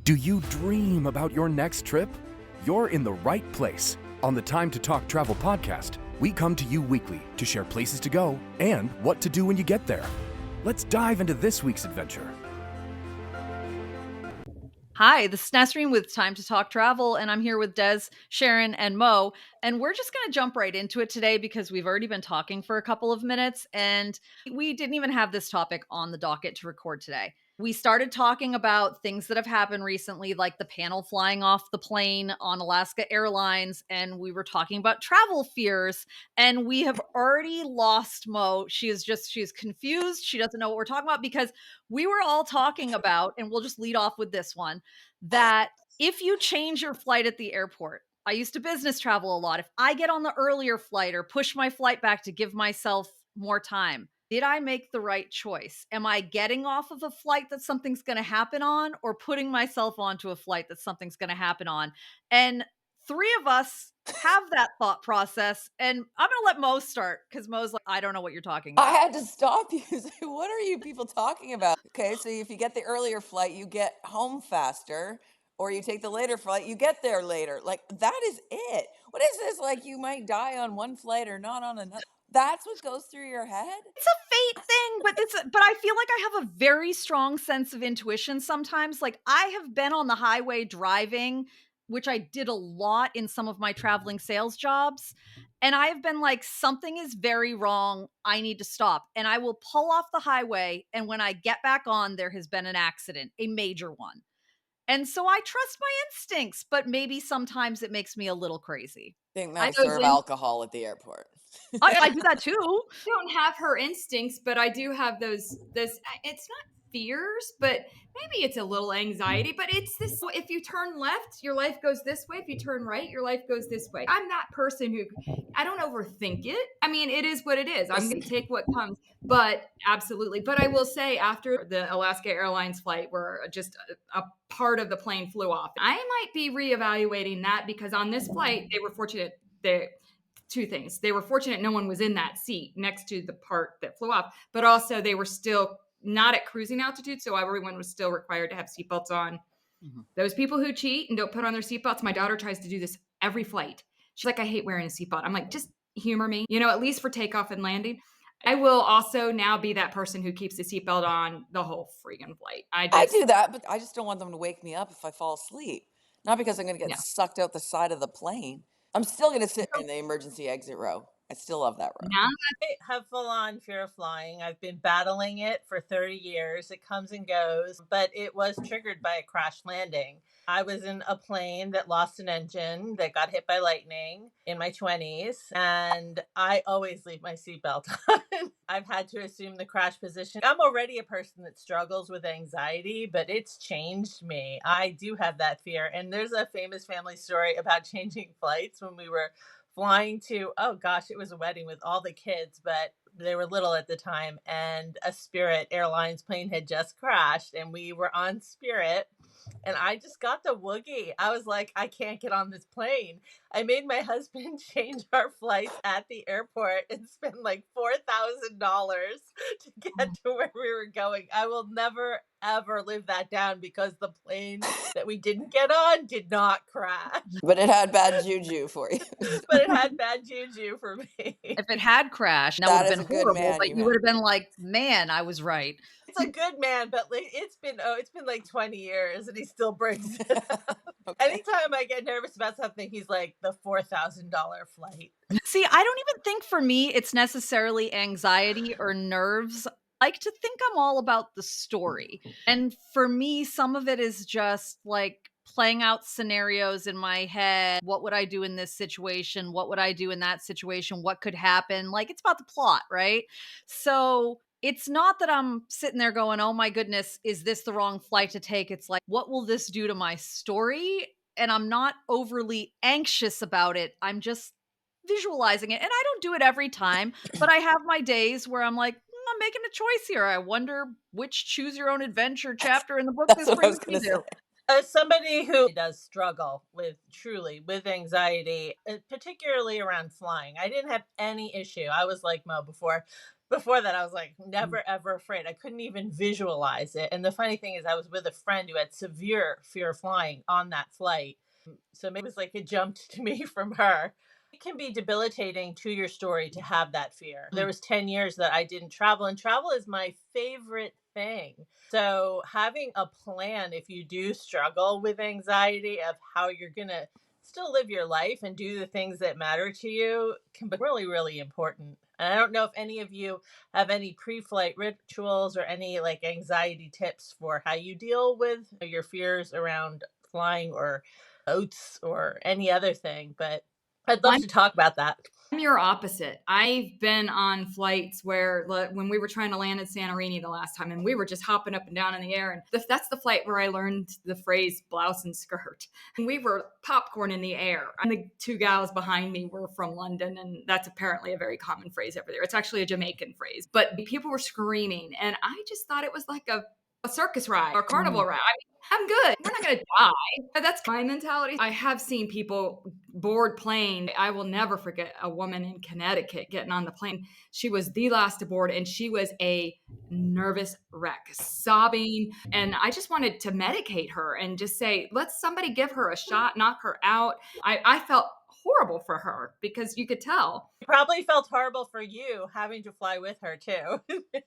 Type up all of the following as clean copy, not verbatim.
Do you dream about your next trip? You're in the right place. On the Time to Talk Travel podcast, we come to you weekly to share places to go and what to do when you get there. Let's dive into this week's adventure. Hi, this is Nasreen with Time to Talk Travel, and I'm here with Des, Ciaran, and Mo. And we're just going to jump right into it today because we've already been talking for a couple of minutes, and we didn't even have this topic on the docket to record today. We started talking about things that have happened recently, like the panel flying off the plane on Alaska Airlines, and we were talking about travel fears, and we have already lost Mo. She's confused. She doesn't know what we're talking about because we were all talking about, and we'll just lead off with this one, that if you change your flight at the airport, I used to business travel a lot. If I get on the earlier flight or push my flight back to give myself more time, did I make the right choice? Am I getting off of a flight that something's going to happen on or putting myself onto a flight that something's going to happen on? And three of us have that thought process. And I'm going to let Mo start because Mo's like, I don't know what you're talking I about. had to stop you. Say, what are you people talking about? Okay, so if you get the earlier flight, you get home faster, or you take the later flight, you get there later. Like, that is it. What is this? Like, you might die on one flight or not on another. That's what goes through your head? It's a fate thing, but I feel like I have a very strong sense of intuition sometimes. Like I have been on the highway driving, which I did a lot in some of my traveling sales jobs, and I have been like something is very wrong. I need to stop. And I will pull off the highway, and when I get back on there has been an accident, a major one. And so I trust my instincts, but maybe sometimes it makes me a little crazy. I think I that's goes serve in alcohol at the airport. I do that too. don't have her instincts, but I do have those it's not fears, but maybe it's a little anxiety, but it's this: if you turn left, your life goes this way. If you turn right, your life goes this way. I'm that person who I don't overthink it. I mean, it is what it is. I'm going to take what comes, but absolutely. But I will say, after the Alaska Airlines flight where just a part of the plane flew off, I might be reevaluating that because on this flight, they were fortunate that two things. They were fortunate no one was in that seat next to the part that flew off, but also they were still not at cruising altitude, so everyone was still required to have seatbelts on. Mm-hmm. Those people who cheat and don't put on their seatbelts, my daughter tries to do this every flight. She's like, I hate wearing a seatbelt. I'm like, just humor me, at least for takeoff and landing. I will also now be that person who keeps the seatbelt on the whole freaking flight. I do that, but I just don't want them to wake me up if I fall asleep. Not because I'm going to get sucked out the side of the plane. I'm still going to sit in the emergency exit row. I still love that row. Now I have full on fear of flying. I've been battling it for 30 years. It comes and goes, but it was triggered by a crash landing. I was in a plane that lost an engine that got hit by lightning in my 20s, and I always leave my seatbelt on. I've had to assume the crash position. I'm already a person that struggles with anxiety, but it's changed me. I do have that fear, and there's a famous family story about changing flights when we were flying to, oh gosh, it was a wedding with all the kids, but they were little at the time, and a Spirit Airlines plane had just crashed, and we were on Spirit, and I just got the woogie. I was like, I can't get on this plane. I made my husband change our flights at the airport and spend like $4,000 to get to where we were going. I will never ever live that down because the plane that we didn't get on did not crash. But it had bad juju for you. But it had bad juju for me. If it had crashed, that would have been horrible. But you would have been like, man, I was right. It's a good man, but like, it's been like 20 years and he still brings it up. Okay. Anytime I get nervous about something, he's like, the $4,000 flight. See, I don't even think for me it's necessarily anxiety or nerves. I like to think I'm all about the story. And for me, some of it is just like playing out scenarios in my head. What would I do in this situation? What would I do in that situation? What could happen? Like, it's about the plot, right? So it's not that I'm sitting there going, oh my goodness, is this the wrong flight to take? It's like, what will this do to my story? And I'm not overly anxious about it. I'm just visualizing it. And I don't do it every time, but I have my days where I'm like, I'm making a choice here. I wonder which choose your own adventure chapter in the book this brings me to. As somebody who does struggle with anxiety, particularly around flying, I didn't have any issue. I was like Mo before, Before that, I was like never ever afraid. I couldn't even visualize it. And the funny thing is, I was with a friend who had severe fear of flying on that flight. So maybe it was like it jumped to me from her. It can be debilitating to your story to have that fear. There was 10 years that I didn't travel, and travel is my favorite thing. So having a plan if you do struggle with anxiety of how you're going to still live your life and do the things that matter to you can be really, really important. And I don't know if any of you have any pre-flight rituals or any like anxiety tips for how you deal with your fears around flying or boats or any other thing, but I'd love to talk about that. I'm your opposite. I've been on flights where when we were trying to land in Santorini the last time and we were just hopping up and down in the air. And that's the flight where I learned the phrase blouse and skirt. And we were popcorn in the air. And the two gals behind me were from London. And that's apparently a very common phrase over there. It's actually a Jamaican phrase. But people were screaming. And I just thought it was like a circus ride or carnival ride. I mean, I'm good. We're not going to die. That's my mentality. I have seen people board plane. I will never forget a woman in Connecticut getting on the plane. She was the last to board and she was a nervous wreck, sobbing. And I just wanted to medicate her and just say, let somebody give her a shot, knock her out. I felt horrible for her because you could tell. It probably felt horrible for you having to fly with her too.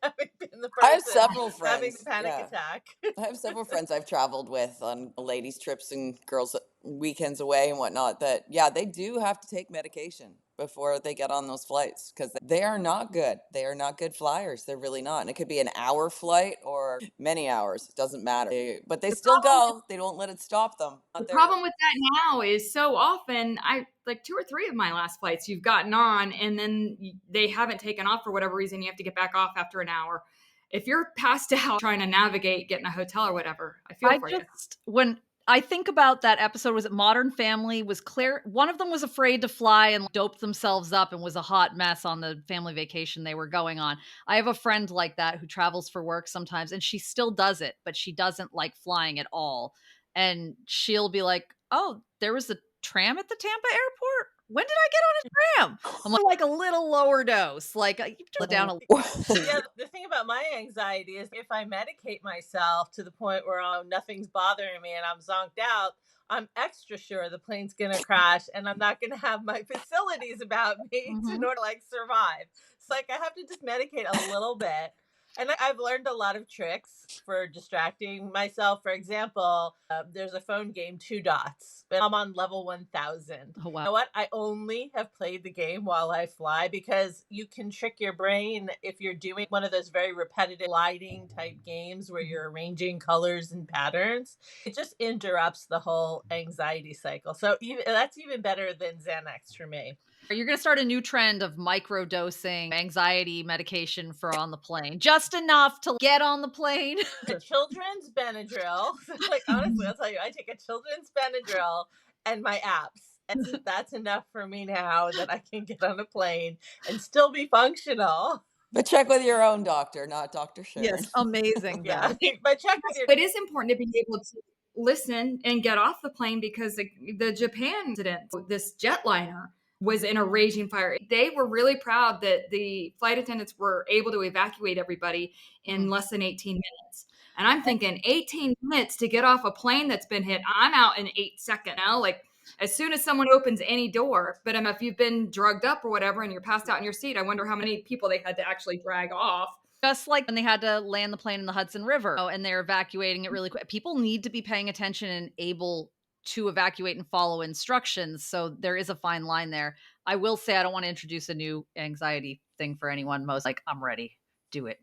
Having been the I have person several friends. having the panic attack. I have several friends I've traveled with on ladies' trips and girls' weekends away and whatnot that, yeah, they do have to take medication before they get on those flights because they are not good. They are not good flyers. They're really not. And it could be an hour flight or many hours. It doesn't matter. But they still go. They don't let it stop them. The problem with that now is so often like 2 or 3 of my last flights you've gotten on and then they haven't taken off for whatever reason. You have to get back off after an hour. If you're passed out trying to navigate, getting a hotel or whatever, I feel for you. When I think about that episode, was it Modern Family? Was Claire, one of them was afraid to fly and doped themselves up and was a hot mess on the family vacation they were going on. I have a friend like that who travels for work sometimes and she still does it, but she doesn't like flying at all. And she'll be like, oh, there was a tram at the Tampa airport? When did I get on a tram? I'm like a little lower dose. Like you just down a Yeah, the thing about my anxiety is if I medicate myself to the point where nothing's bothering me and I'm zonked out, I'm extra sure the plane's gonna crash and I'm not gonna have my facilities about me in order to like survive. It's like I have to just medicate a little bit. And I've learned a lot of tricks for distracting myself. For example, there's a phone game, Two Dots, and I'm on level 1000. Oh, wow. You know what? I only have played the game while I fly because you can trick your brain if you're doing one of those very repetitive gliding type games where you're arranging colors and patterns. It just interrupts the whole anxiety cycle. So that's even better than Xanax for me. You're going to start a new trend of microdosing anxiety medication for on the plane. Just enough to get on the plane. A children's Benadryl. Like, honestly, I'll tell you, I take a children's Benadryl and my apps. And that's enough for me now that I can get on a plane and still be functional. But check with your own doctor, not Dr. Sharon. Yes, amazing. Yeah, but check with your... It is important to be able to listen and get off the plane because the Japan incident, this jetliner was in a raging fire. They were really proud that the flight attendants were able to evacuate everybody in less than 18 minutes. And I'm thinking 18 minutes to get off a plane that's been hit. I'm out in 8 seconds now. Like as soon as someone opens any door, but if you've been drugged up or whatever and you're passed out in your seat, I wonder how many people they had to actually drag off. Just like when they had to land the plane in the Hudson River and they're evacuating it really quick. People need to be paying attention and able to evacuate and follow instructions. So there is a fine line there. I will say I don't want to introduce a new anxiety thing for anyone. Most like, I'm ready. Do it.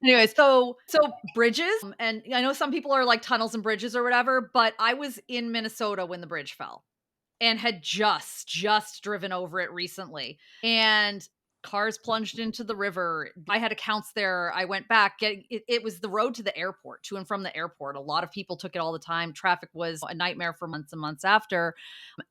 Anyway, so bridges. And I know some people are like tunnels and bridges or whatever, but I was in Minnesota when the bridge fell and had just driven over it recently. And cars plunged into the river. I had accounts there. I went back. It was the road to the airport, to and from the airport. A lot of people took it all the time. Traffic was a nightmare for months and months after.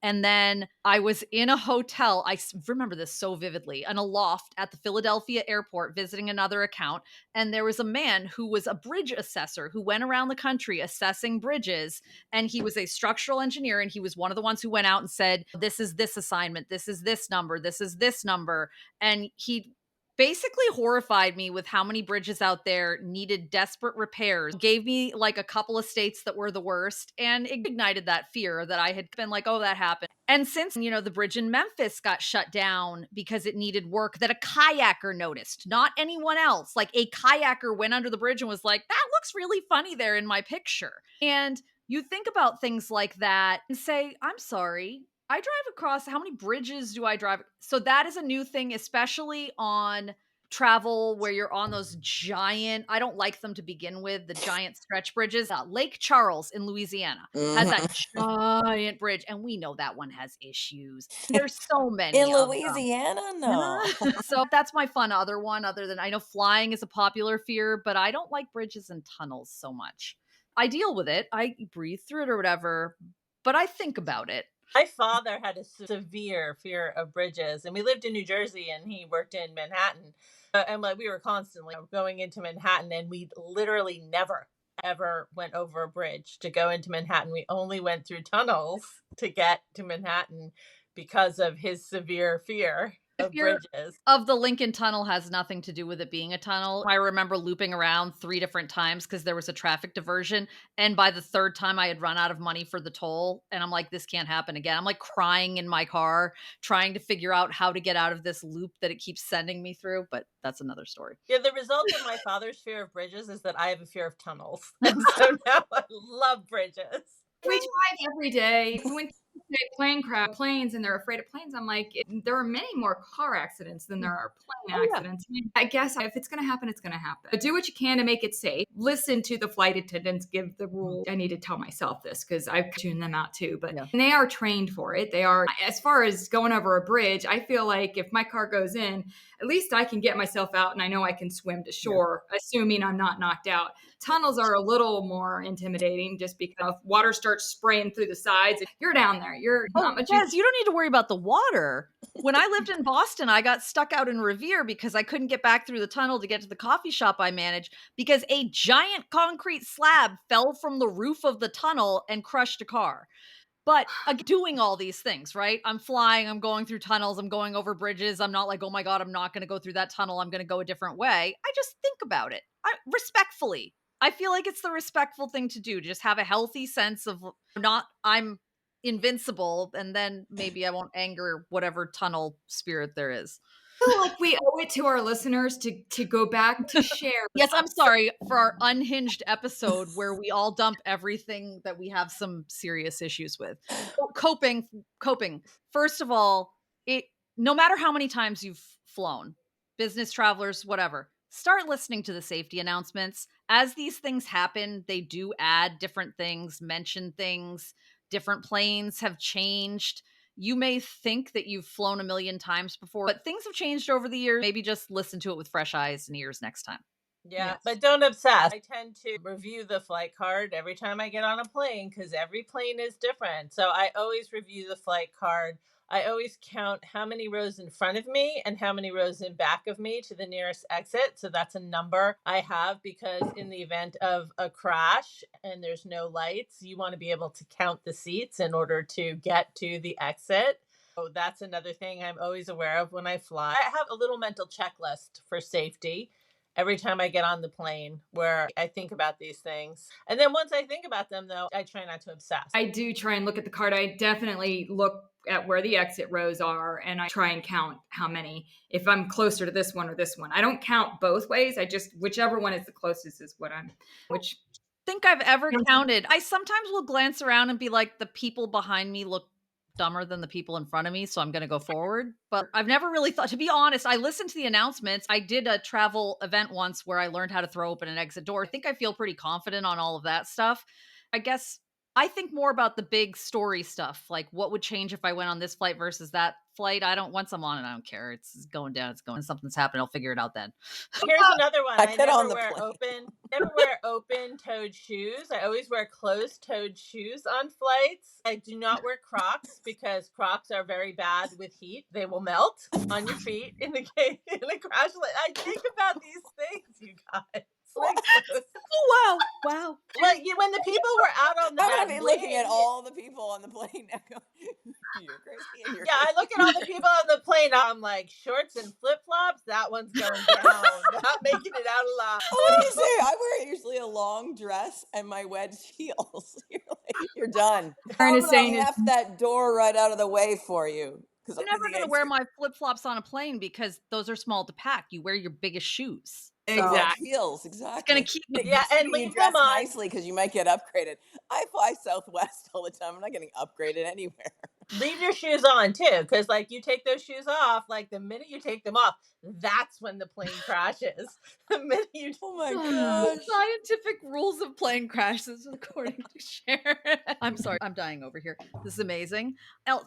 And then I was in a hotel. I remember this so vividly, in a loft at the Philadelphia airport visiting another account. And there was a man who was a bridge assessor who went around the country assessing bridges. And he was a structural engineer. And he was one of the ones who went out and said, this is this assignment. This is this number. This is this number. And he basically horrified me with how many bridges out there needed desperate repairs, gave me like a couple of states that were the worst, and ignited that fear that I had been like, oh, that happened. And since, the bridge in Memphis got shut down because it needed work that a kayaker noticed, not anyone else. Like a kayaker went under the bridge and was like, that looks really funny there in my picture. And you think about things like that and say, I'm sorry, I drive across, how many bridges do I drive? So that is a new thing, especially on travel where you're on those giant, I don't like them to begin with, the giant stretch bridges. Lake Charles in Louisiana has that giant bridge, and we know that one has issues. There's so many In of them. Louisiana? No. So that's my fun other one, other than I know flying is a popular fear, but I don't like bridges and tunnels so much. I deal with it. I breathe through it or whatever, but I think about it. My father had a severe fear of bridges, and we lived in New Jersey, and he worked in Manhattan. And like we were constantly going into Manhattan, and we literally never ever went over a bridge to go into Manhattan. We only went through tunnels to get to Manhattan because of his severe fear of bridges. Of the Lincoln Tunnel has nothing to do with it being a tunnel. I remember looping around 3 different times because there was a traffic diversion. And by the 3rd time, I had run out of money for the toll. And I'm like, this can't happen again. I'm like crying in my car, trying to figure out how to get out of this loop that it keeps sending me through. But that's another story. Yeah, the result of my father's fear of bridges is that I have a fear of tunnels. And so now I love bridges. We drive every day. When planes and they're afraid of planes, I'm like, there are many more car accidents than there are plane accidents. Yeah. I guess if it's going to happen, it's going to happen. But do what you can to make it safe. Listen to the flight attendants give the rule. I need to tell myself this because I've tuned them out too, but they are trained for it. They are, as far as going over a bridge, I feel like if my car goes in, at least I can get myself out and I know I can swim to shore, assuming I'm not knocked out. Tunnels are a little more intimidating just because water starts spraying through the sides. You're down there. You don't need to worry about the water. When I lived in Boston, I got stuck out in Revere because I couldn't get back through the tunnel to get to the coffee shop I managed because a giant concrete slab fell from the roof of the tunnel and crushed a car. But doing all these things, right? I'm flying, I'm going through tunnels, I'm going over bridges. I'm not like, oh my God, I'm not going to go through that tunnel. I'm going to go a different way. I just think about it respectfully. I feel like it's the respectful thing to do. Just have a healthy sense of I'm invincible, and then maybe I won't anger whatever tunnel spirit there is. I feel like we owe it to our listeners to go back to share. Yes, I'm sorry for our unhinged episode where we all dump everything that we have some serious issues with. Coping. First of all, no matter how many times you've flown, business travelers, whatever, start listening to the safety announcements. As these things happen, they do add different things, mention things. Different planes have changed. You may think that you've flown a million times before, but things have changed over the years. Maybe just listen to it with fresh eyes and ears next time. Yeah, but don't obsess. I tend to review the flight card every time I get on a plane because every plane is different. So I always review the flight card. I always count how many rows in front of me and how many rows in back of me to the nearest exit. So that's a number I have because in the event of a crash and there's no lights, you want to be able to count the seats in order to get to the exit. So that's another thing I'm always aware of when I fly. I have a little mental checklist for safety every time I get on the plane where I think about these things. And then once I think about them, though, I try not to obsess. I do try and look at the card. I definitely look at where the exit rows are and I try and count how many, if I'm closer to this one or this one. I don't count both ways. I just, whichever one is the closest is what think I've ever counted. I sometimes will glance around and be like, the people behind me look dumber than the people in front of me, so I'm going to go forward. But I've never really thought, to be honest, I listened to the announcements. I did a travel event once where I learned how to throw open an exit door. I think I feel pretty confident on all of that stuff. I guess I think more about the big story stuff, like what would change if I went on this flight versus that flight. Once I'm on it, I don't care. It's going down. It's going. Something's happening. I'll figure it out then. Here's another one. I never wear open-toed shoes. I always wear closed-toed shoes on flights. I do not wear Crocs because Crocs are very bad with heat. They will melt on your feet in a crash. I think about these things, you guys. Oh, wow. Like when the people were out on the I'm that gonna be wing, looking at all the people on the plane now. You're crazy, and you're yeah, I look at all the people on the plane. I'm like, shorts and flip flops. That one's going down. Not making it out alive. what do you say? I wear usually a long dress and my wedge heels. You're done. Aaron I'm is gonna saying is F that door right out of the way for you. Because I'm never going to wear my flip-flops on a plane because those are small to pack. You wear your biggest shoes. exactly. heels, It's exactly. going to keep me. Yeah, and You leave dress them on. nicely because you might get upgraded. I fly Southwest all the time. I'm not getting upgraded anywhere. Leave your shoes on too, because like you take those shoes off, like the minute you take them off, that's when the plane crashes. The minute you Oh my The gosh. scientific rules of plane crashes, according to Sharon. I'm sorry, I'm dying over here. This is amazing.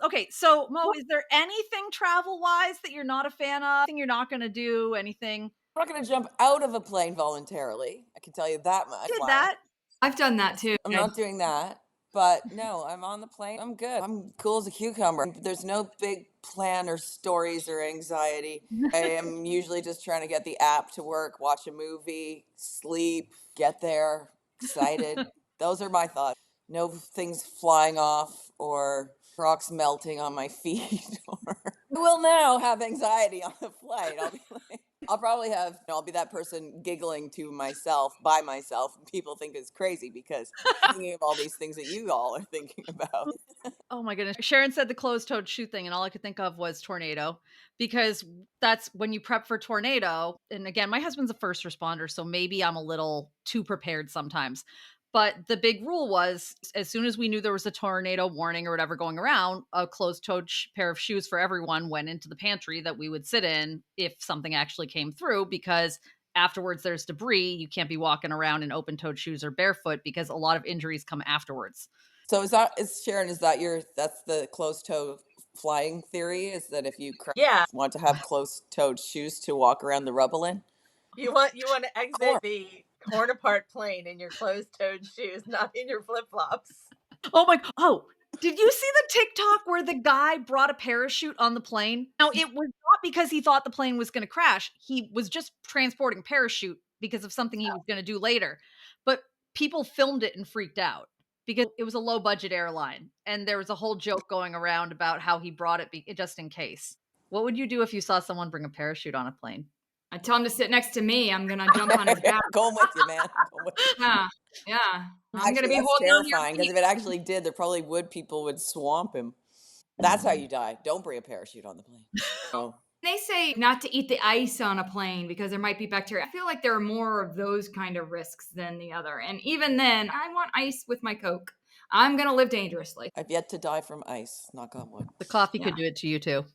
Okay, so Mo, is there anything travel-wise that you're not a fan of? Anything you're not going to do? Anything? I'm not going to jump out of a plane voluntarily. I can tell you that much. Did that? I've done that too. I'm not doing that. But no, I'm on the plane. I'm good. I'm cool as a cucumber. There's no big plan or stories or anxiety. I am usually just trying to get the app to work, watch a movie, sleep, get there, excited. Those are my thoughts. No things flying off or rocks melting on my feet. Or I will now have anxiety on the flight. I'll be like, I'll probably have, I'll be that person giggling to myself, by myself. And people think it's crazy because I'm thinking of all these things that you all are thinking about. Oh my goodness. Sharon said the closed-toed shoe thing, and all I could think of was tornado, because that's when you prep for tornado. And again, my husband's a first responder, so maybe I'm a little too prepared sometimes. But the big rule was as soon as we knew there was a tornado warning or whatever going around, a closed-toed pair of shoes for everyone went into the pantry that we would sit in if something actually came through, because afterwards there's debris. You can't be walking around in open-toed shoes or barefoot because a lot of injuries come afterwards. So Sharon, that's the closed toe flying theory, is that if you want to have closed toed shoes to walk around the rubble in? you want to exit the torn apart plane in your closed toed shoes, not in your flip flops. Oh, did you see the TikTok where the guy brought a parachute on the plane? Now, it was not because he thought the plane was going to crash. He was just transporting parachute because of something he was going to do later. But people filmed it and freaked out because it was a low budget airline. And there was a whole joke going around about how he brought it just in case. What would you do if you saw someone bring a parachute on a plane? I tell him to sit next to me. I'm gonna jump on his back. Going with you, man. Yeah. I'm gonna be that's holding on to your terrifying because feet. if it actually did, there probably people would swamp him. That's how you die. Don't bring a parachute on the plane. Oh. They say not to eat the ice on a plane because there might be bacteria. I feel like there are more of those kind of risks than the other. And even then, I want ice with my Coke. I'm going to live dangerously. I've yet to die from ice. Knock on wood. The coffee could do it to you too.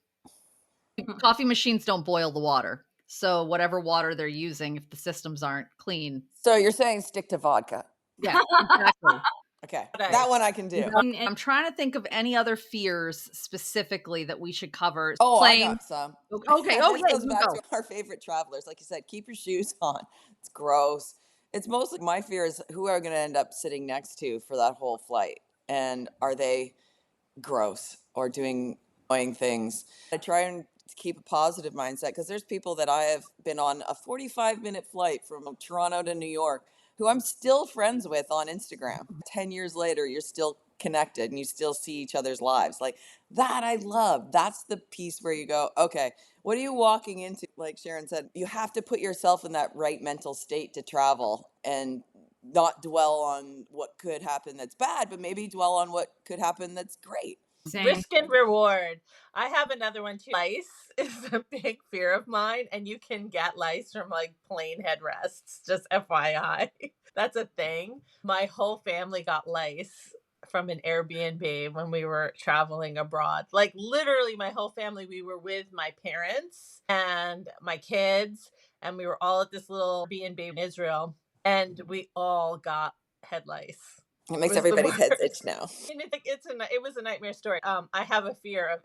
Coffee machines don't boil the water. So whatever water they're using, if the systems aren't clean. So you're saying stick to vodka? Yeah, exactly. Okay, that one I can do. I'm trying to think of any other fears specifically that we should cover. Oh, I got some. Okay. This goes back to our favorite travelers. Like you said, keep your shoes on. It's gross. It's mostly my fear is who are going to end up sitting next to for that whole flight, and are they gross or doing annoying things? I try and keep a positive mindset because there's people that I have been on a 45-minute flight from Toronto to New York who I'm still friends with on Instagram. 10 years later, you're still connected and you still see each other's lives. Like that I love. That's the piece where you go, okay, what are you walking into? Like Sharon said, you have to put yourself in that right mental state to travel and not dwell on what could happen that's bad, but maybe dwell on what could happen that's great. Same. Risk and reward. I have another one too. Lice is a big fear of mine, and you can get lice from like plane headrests. Just FYI, that's a thing. My whole family got lice from an Airbnb when we were traveling abroad. Like literally, my whole family. We were with my parents and my kids, and we were all at this little B&B in Israel, and we all got head lice. It makes everybody's heads itch now. And it was a nightmare story. I have a fear of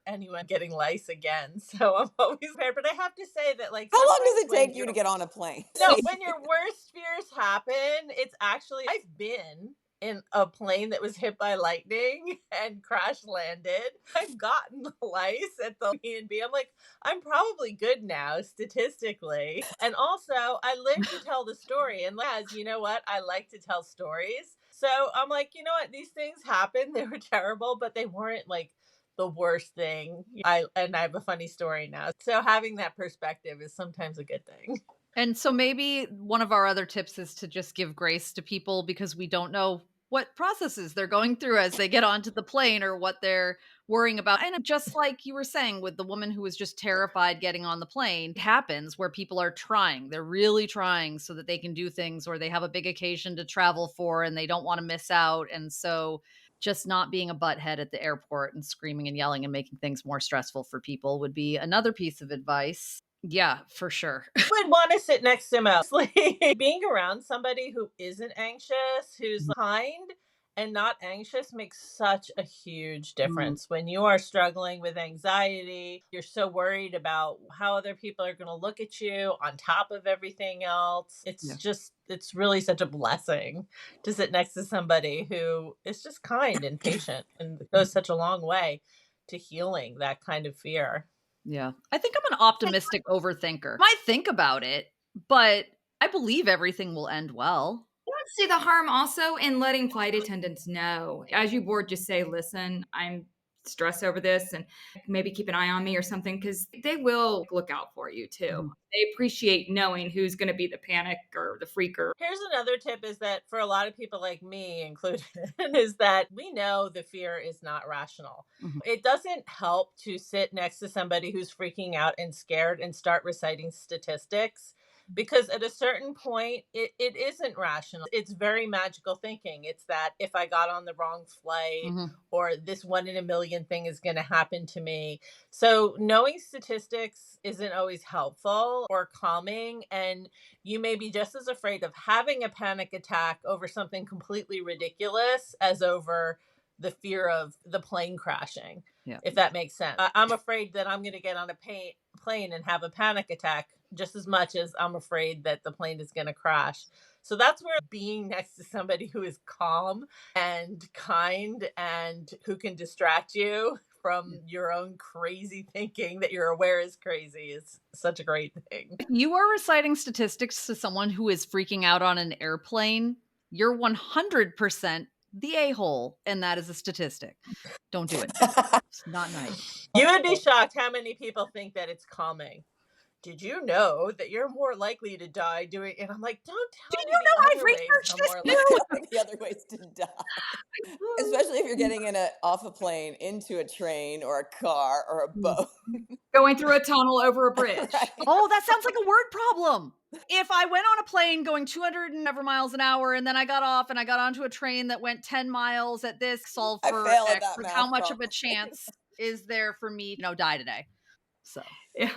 anyone getting lice again, so I'm always prepared. But I have to say that, like, how long does it take you to get on a plane? No, when your worst fears happen, it's actually I've been in a plane that was hit by lightning and crash landed. I've gotten the lice at the B&B. I'm like, I'm probably good now statistically. And also, I live to tell the story. And as you know what? I like to tell stories. So I'm like, you know what? These things happen. They were terrible, but they weren't like the worst thing. I have a funny story now. So having that perspective is sometimes a good thing. And so maybe one of our other tips is to just give grace to people because we don't know what processes they're going through as they get onto the plane or what they're worrying about. And just like you were saying with the woman who was just terrified getting on the plane, it happens where people are trying. They're really trying so that they can do things or they have a big occasion to travel for and they don't want to miss out. And so just not being a butthead at the airport and screaming and yelling and making things more stressful for people would be another piece of advice. Yeah, for sure. Would want to sit next to mostly being around somebody who isn't anxious, who's kind and not anxious makes such a huge difference. When you are struggling with anxiety, you're so worried about how other people are going to look at you on top of everything else. It's really such a blessing to sit next to somebody who is just kind and patient and goes such a long way to healing that kind of fear. Yeah. I think I'm an optimistic overthinker. I think about it, but I believe everything will end well. I don't see the harm also in letting flight attendants know. As you board, just say, listen, I'm stressed over this and maybe keep an eye on me or something because they will look out for you too. They appreciate knowing who's going to be the panic or the freaker. Here's another tip is that for a lot of people like me included, is that we know the fear is not rational. It doesn't help to sit next to somebody who's freaking out and scared and start reciting statistics because at a certain point, it isn't rational. It's very magical thinking. It's that if I got on the wrong flight or this 1 in a million thing is going to happen to me. So knowing statistics isn't always helpful or calming. And you may be just as afraid of having a panic attack over something completely ridiculous as over the fear of the plane crashing, if that makes sense. I'm afraid that I'm going to get on a plane and have a panic attack just as much as I'm afraid that the plane is going to crash. So that's where being next to somebody who is calm and kind and who can distract you from your own crazy thinking that you're aware is crazy is such a great thing. If you are reciting statistics to someone who is freaking out on an airplane, you're 100% the a-hole, and that is a statistic. Don't do it. It's not nice. You would be shocked how many people think that it's calming. Did you know that you're more likely to die doing it? And I'm like, don't tell me. Do you know I've researched this too? The other ways to die. Especially if you're getting off a plane into a train or a car or a boat. Going through a tunnel over a bridge. Right. Oh, that sounds like a word problem. If I went on a plane going 200 and ever miles an hour and then I got off and I got onto a train that went 10 miles at this, solve for X, how much of a chance is there for me to die today? So, yeah.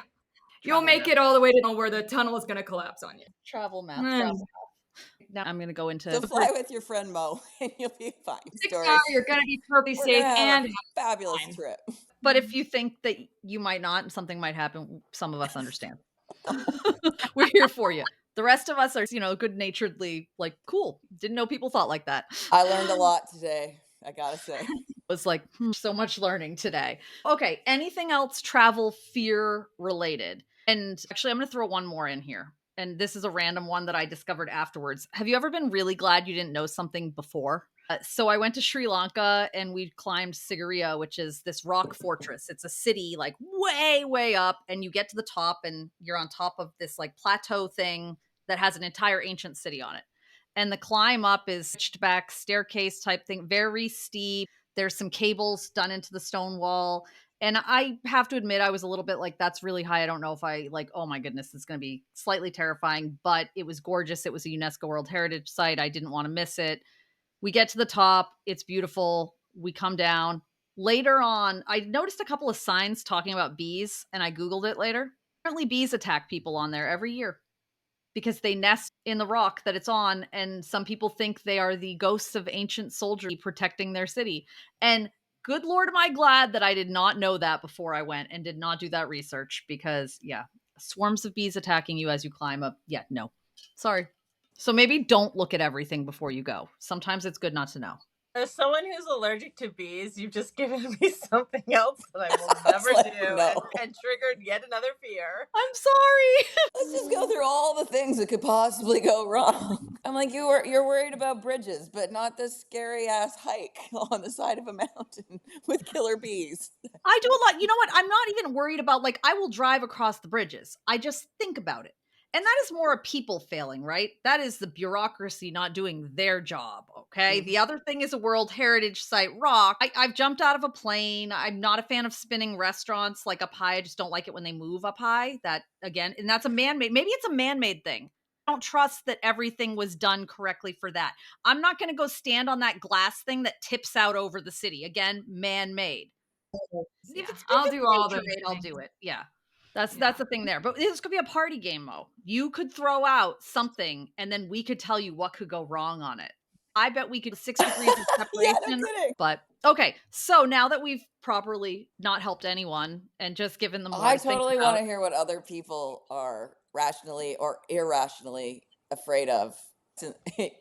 You'll make it all the way to where the tunnel is going to collapse on you. Travel map. Now I'm going to go into... So fly with your friend Mo and you'll be fine. 6 hours, you're going to be perfectly safe and have a fabulous trip. But if you think that you might not and something might happen, some of us understand. We're here for you. The rest of us are, good-naturedly like, cool. Didn't know people thought like that. I learned a lot today, I gotta say. It was like, so much learning today. Okay, anything else travel fear related? And actually, I'm going to throw one more in here. And this is a random one that I discovered afterwards. Have you ever been really glad you didn't know something before? So I went to Sri Lanka and we climbed Sigiriya, which is this rock fortress. It's a city like way, way up. And you get to the top and you're on top of this like plateau thing that has an entire ancient city on it. And the climb up is back staircase type thing, very steep. There's some cables done into the stone wall. And I have to admit, I was a little bit like, that's really high. I don't know if I oh my goodness, it's going to be slightly terrifying, but it was gorgeous. It was a UNESCO World Heritage Site. I didn't want to miss it. We get to the top. It's beautiful. We come down. Later on, I noticed a couple of signs talking about bees, and I Googled it later. Apparently, bees attack people on there every year because they nest in the rock that it's on, and some people think they are the ghosts of ancient soldiers protecting their city. And good Lord, am I glad that I did not know that before I went and did not do that research because, swarms of bees attacking you as you climb up. Yeah, no. Sorry. So maybe don't look at everything before you go. Sometimes it's good not to know. As someone who's allergic to bees, you've just given me something else that I will never like, do no. and triggered yet another fear. I'm sorry. Let's just go through all the things that could possibly go wrong. I'm like, you're worried about bridges, but not this scary ass hike on the side of a mountain with killer bees. I do a lot. You know what? I'm not even worried about, like, I will drive across the bridges. I just think about it. And that is more a people failing, right? That is the bureaucracy not doing their job, okay? The other thing is a World Heritage Site rock. I've jumped out of a plane. I'm not a fan of spinning restaurants like up high. I just don't like it when they move up high. That, again, and that's a man-made, maybe it's a man-made thing. I don't trust that everything was done correctly for that. I'm not going to go stand on that glass thing that tips out over the city. Again, man-made. Yeah, If it's I'll do all those nature-made, I'll things. do it. Yeah. That's the thing there. But this could be a party game, Mo. You could throw out something and then we could tell you what could go wrong on it. I bet we could 6 degrees of Yeah, separation. no kidding. But okay, so now that we've properly not helped anyone and just given them more I to think totally want about, to hear what other people are rationally or irrationally afraid of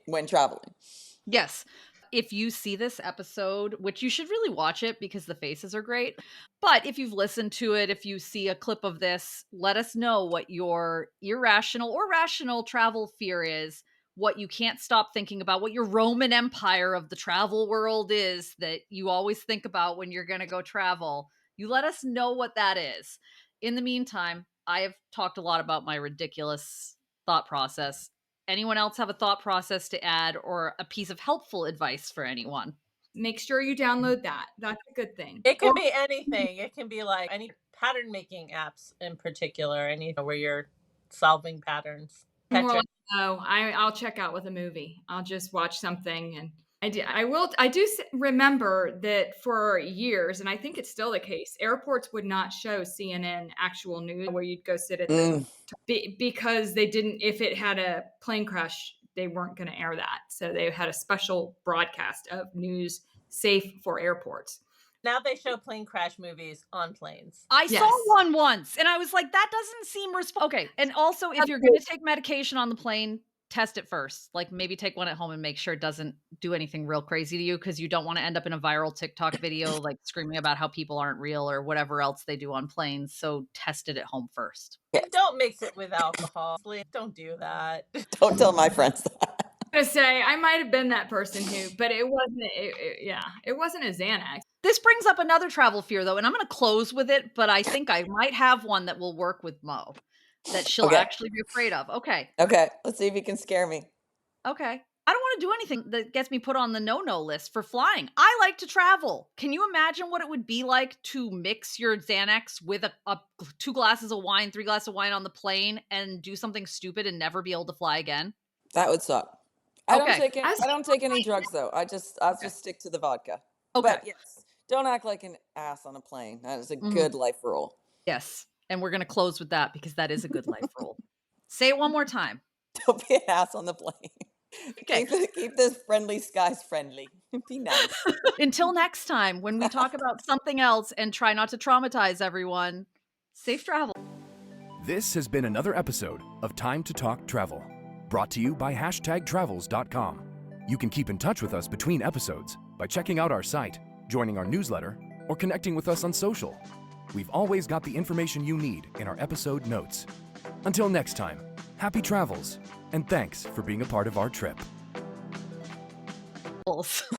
when traveling. yes. If you see this episode, which you should really watch it because the faces are great. But if you've listened to it, if you see a clip of this, let us know what your irrational or rational travel fear is, what you can't stop thinking about, what your Roman Empire of the travel world is that you always think about when you're going to go travel. You let us know what that is. In the meantime, I have talked a lot about my ridiculous thought process. Anyone else have a thought process to add or a piece of helpful advice for anyone? Make sure you download that. That's a good thing. It can be anything. It can be like any pattern making apps in particular, any where you're solving patterns. More Petra. like, no, I'll check out with a movie. I'll just watch something, and I do remember that for years, and I think it's still the case. Airports would not show CNN actual news where you'd go sit at the because they didn't. If it had a plane crash, they weren't going to air that, so they had a special broadcast of news safe for airports. Now they show plane crash movies on planes. I Yes. saw one once and I was like, that doesn't seem okay. And also, if you're going to take medication on the plane, test it first. Like maybe take one at home and make sure it doesn't do anything real crazy to you because you don't want to end up in a viral TikTok video like screaming about how people aren't real or whatever else they do on planes. So test it at home first. And don't mix it with alcohol. Please don't do that. Don't tell my friends that. I'm gonna say I might have been that person who, but it wasn't. It wasn't a Xanax. This brings up another travel fear though, and I'm going to close with it, but I think I might have one that will work with Mo that she'll actually be afraid of. Okay. Okay, let's see if you can scare me. Okay. I don't want to do anything that gets me put on the no-no list for flying. I like to travel. Can you imagine what it would be like to mix your Xanax with a 2 glasses of wine, 3 glasses of wine on the plane and do something stupid and never be able to fly again? That would suck. I Okay. don't take any drugs though. I'll just stick to the vodka. Okay. But yes, don't act like an ass on a plane. That is a good life rule. Yes. And we're going to close with that because that is a good life rule. Say it one more time. Don't be an ass on the plane. Okay. Keep the friendly skies friendly. Be nice. Until next time, when we talk about something else and try not to traumatize everyone, safe travel. This has been another episode of Time to Talk Travel, brought to you by #travels.com. You can keep in touch with us between episodes by checking out our site, joining our newsletter, or connecting with us on social. We've always got the information you need in our episode notes. Until next time, happy travels, and thanks for being a part of our trip.